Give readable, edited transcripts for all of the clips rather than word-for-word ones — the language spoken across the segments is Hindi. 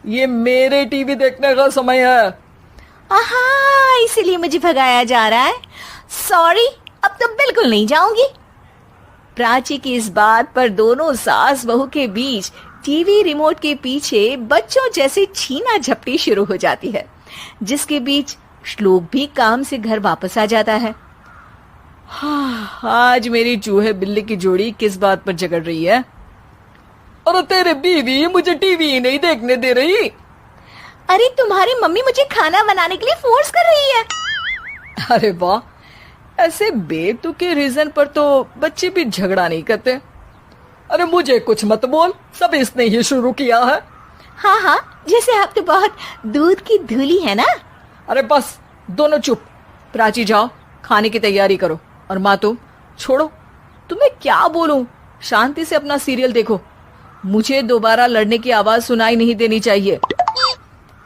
ये मेरे टीवी देखने का समय है। आहा, इसीलिए मुझे भगाया जा रहा है। सॉरी, अब तो बिल्कुल नहीं जाऊंगी। प्राची की इस बात पर दोनों सास बहू के बीच टीवी रिमोट के पीछे बच्चों जैसे छीना झपटी शुरू हो जाती है, जिसके बीच श्लोक भी काम से घर वापस आ जाता है। हाँ, आज मेरी चूहे बिल्ली की जोड़ी किस बात पर झगड़ रही है? और तेरे बीवी मुझे टीवी नहीं देखने दे रही। अरे तुम्हारी मम्मी मुझे खाना बनाने के लिए फोर्स कर रही है। अरे वाह, ऐसे बेतुके रीजन पर तो बच्चे भी झगड़ा नहीं करते। अरे मुझे कुछ मत बोल, सब इसने ही शुरू किया है। हाँ हाँ, जैसे आप तो बहुत दूध की धूली है ना। अरे बस, दोनों चुप। प्राची जाओ, खाने की तैयारी करो। और माँ तुम छोड़ो, तुम्हें क्या बोलूं, शांति से अपना सीरियल देखो। मुझे दोबारा लड़ने की आवाज सुनाई नहीं देनी चाहिए।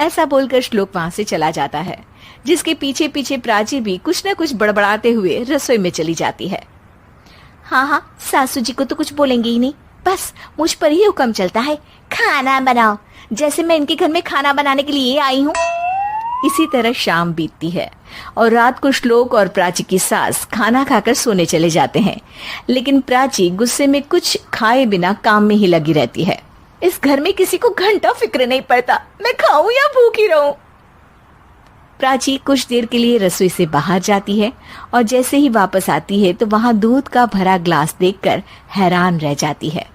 ऐसा बोलकर श्लोक वहां से चला जाता है, जिसके पीछे पीछे प्राची भी कुछ न कुछ बड़बड़ाते हुए रसोई में चली जाती है। हाँ हाँ, सासू जी को तो कुछ बोलेंगे ही नहीं, बस मुझ पर ही हुक्म चलता है, खाना बनाओ, जैसे मैं इनके घर में खाना बनाने के लिए आई हूँ। इसी तरह शाम बीतती है और रात को श्लोक और प्राची की सास खाना खाकर सोने चले जाते हैं, लेकिन प्राची गुस्से में कुछ खाए बिना काम में ही लगी रहती है। इस घर में किसी को घंटा फिक्र नहीं पड़ता, मैं खाऊं या भूखी रहूं। प्राची कुछ देर के लिए रसोई से बाहर जाती है और जैसे ही वापस आती है तो वहां दूध का भरा ग्लास देखकर हैरान रह जाती है।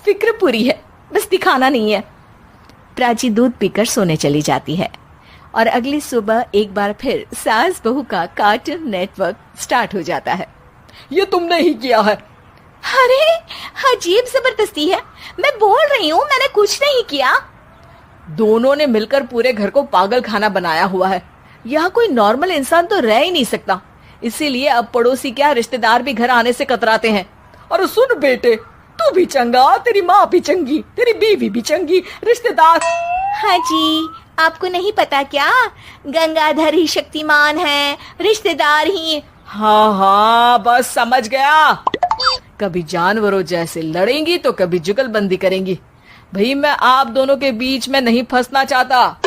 फिक्र पूरी है, बस दिखाना नहीं है। प्राची दूध पीकर सोने चली जाती है और अगली सुबह एक बार फिर सास बहू का कार्टून नेटवर्क स्टार्ट हो जाता है। ये तुमने ही किया है। अरे अजीब जबरदस्ती है, मैं बोल रही हूँ मैंने कुछ नहीं किया। दोनों ने मिलकर पूरे घर को पागल खाना बनाया हुआ है। यहाँ कोई नॉर्मल इंसान तो रह ही नहीं सकता, इसीलिए अब पड़ोसी क्या रिश्तेदार भी घर आने से कतराते हैं। और सुन बेटे, तू भी चंगा, तेरी माँ भी चंगी, तेरी बीवी भी चंगी, रिश्तेदार। हाँ जी, आपको नहीं पता क्या, गंगाधर ही शक्तिमान है, रिश्तेदार ही। हाँ हाँ, बस समझ गया। कभी जानवरों जैसे लड़ेंगी तो कभी जुगलबंदी करेंगी। भाई मैं आप दोनों के बीच में नहीं फंसना चाहता।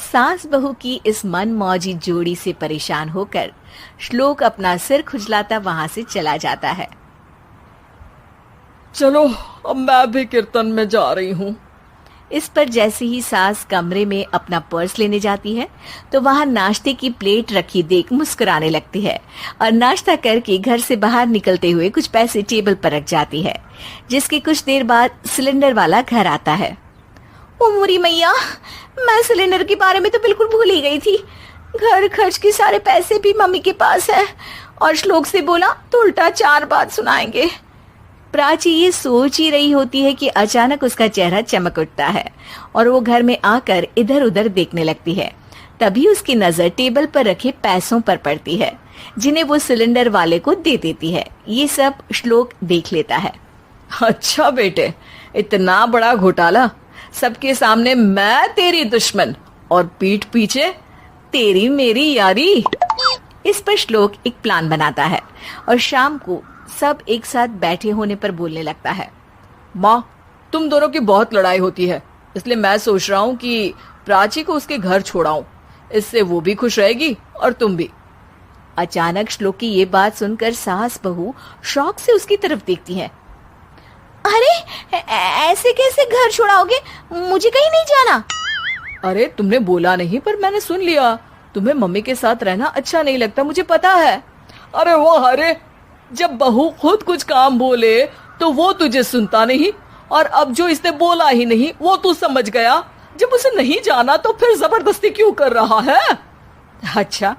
सास बहू की इस मनमौजी जोड़ी से परेशान होकर श्लोक अपना सिर खुजलाता वहां से चला जाता है। चलो अब मैं भी कीर्तन में जा रही हूँ। इस पर जैसे ही सास कमरे में अपना पर्स लेने जाती है तो वहां नाश्ते की प्लेट रखी देख मुस्कुराने लगती है और नाश्ता करके घर से बाहर निकलते हुए कुछ पैसे टेबल पर रख जाती है, जिसके कुछ देर बाद सिलेंडर वाला घर आता है। ओ मोरी मैया, मैं सिलेंडर के बारे में तो बिल्कुल भूल ही गई थी। घर खर्च के सारे पैसे भी मम्मी के पास है और श्लोक से बोला तो उल्टा 4 बात सुनाएंगे। प्राची ये सोच ही रही होती है कि अचानक उसका चेहरा चमक उठता है और वो घर में आकर इधर उधर देखने लगती है। तभी उसकी नजर टेबल पर रखे पैसों पर पड़ती है, जिन्हें वो सिलेंडर वाले को दे देती है। ये सब श्लोक देख लेता है। अच्छा बेटे, इतना बड़ा घोटाला, सबके सामने मैं तेरी दुश्मन और पीठ पीछे तेरी मेरी यारी। इस पर श्लोक एक प्लान बनाता है और शाम को सब एक साथ बैठे होने पर बोलने लगता है। माँ, तुम दोनों की बहुत लड़ाई होती है, इसलिए मैं सोच रहा हूँ कि प्राची को उसके घर छोड़ाऊं। इससे वो भी खुश रहेगी और तुम भी। अचानक श्लोक की ये बात सुनकर सास बहू शौक से उसकी तरफ देखती है। अरे ऐसे कैसे घर छोड़ाओगे, मुझे कहीं नहीं जाना। अरे तुमने बोला नहीं पर मैंने सुन लिया, तुम्हें मम्मी के साथ रहना अच्छा नहीं लगता, मुझे पता है। अरे वो अरे, जब बहू खुद कुछ काम बोले तो वो तुझे सुनता नहीं, और अब जो इसने बोला ही नहीं वो तू समझ गया। जब उसे नहीं जाना तो फिर जबरदस्ती क्यों कर रहा है? अच्छा,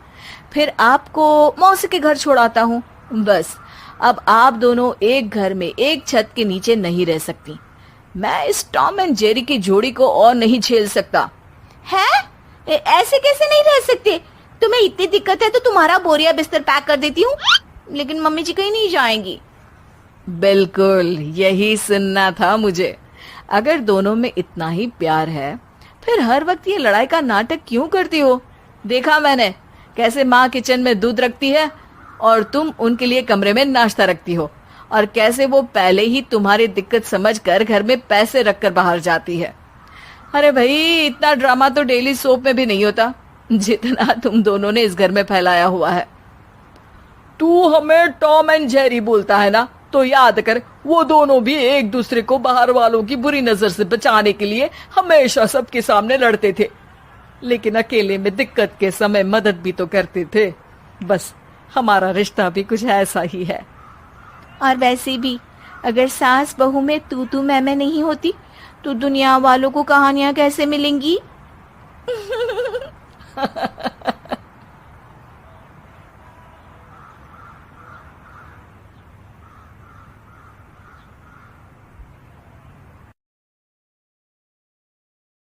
फिर आपको मौसी के घर छोड़ाता हूँ। बस अब आप दोनों एक घर में एक छत के नीचे नहीं रह सकती। मैं इस टॉम एंड जेरी की जोड़ी को और नहीं झेल सकता। है? ऐसे कैसे नहीं रह सकते? तुम्हें इतनी दिक्कत है तो तुम्हारा बोरिया बिस्तर पैक कर देती हूँ, लेकिन मम्मी जी कहीं नहीं जाएंगी। बिल्कुल यही सुनना था मुझे। अगर दोनों में इतना ही प्यार है फिर हर वक्त ये लड़ाई का नाटक क्यों करती हो? देखा मैंने कैसे माँ किचन में दूध रखती है और तुम उनके लिए कमरे में नाश्ता रखती हो, और कैसे वो पहले ही तुम्हारी दिक्कत समझकर घर में पैसे रखकर बाहर जाती है। अरे भाई, इतना ड्रामा तो डेली सोप में भी नहीं होता जितना तुम दोनों ने इस घर में फैलाया हुआ है। तू हमें टॉम एंड जेरी बोलता है ना, तो याद कर वो दोनों भी एक दूसरे को बाहर वालों की बुरी नजर से बचाने के लिए हमेशा सबके सामने लड़ते थे, लेकिन अकेले में दिक्कत के समय मदद भी तो करते थे। बस हमारा रिश्ता भी कुछ ऐसा ही है। और वैसे भी अगर सास बहू में तू मैं नहीं होती तो दुनिया वालों को कहानियां कैसे मिलेंगी?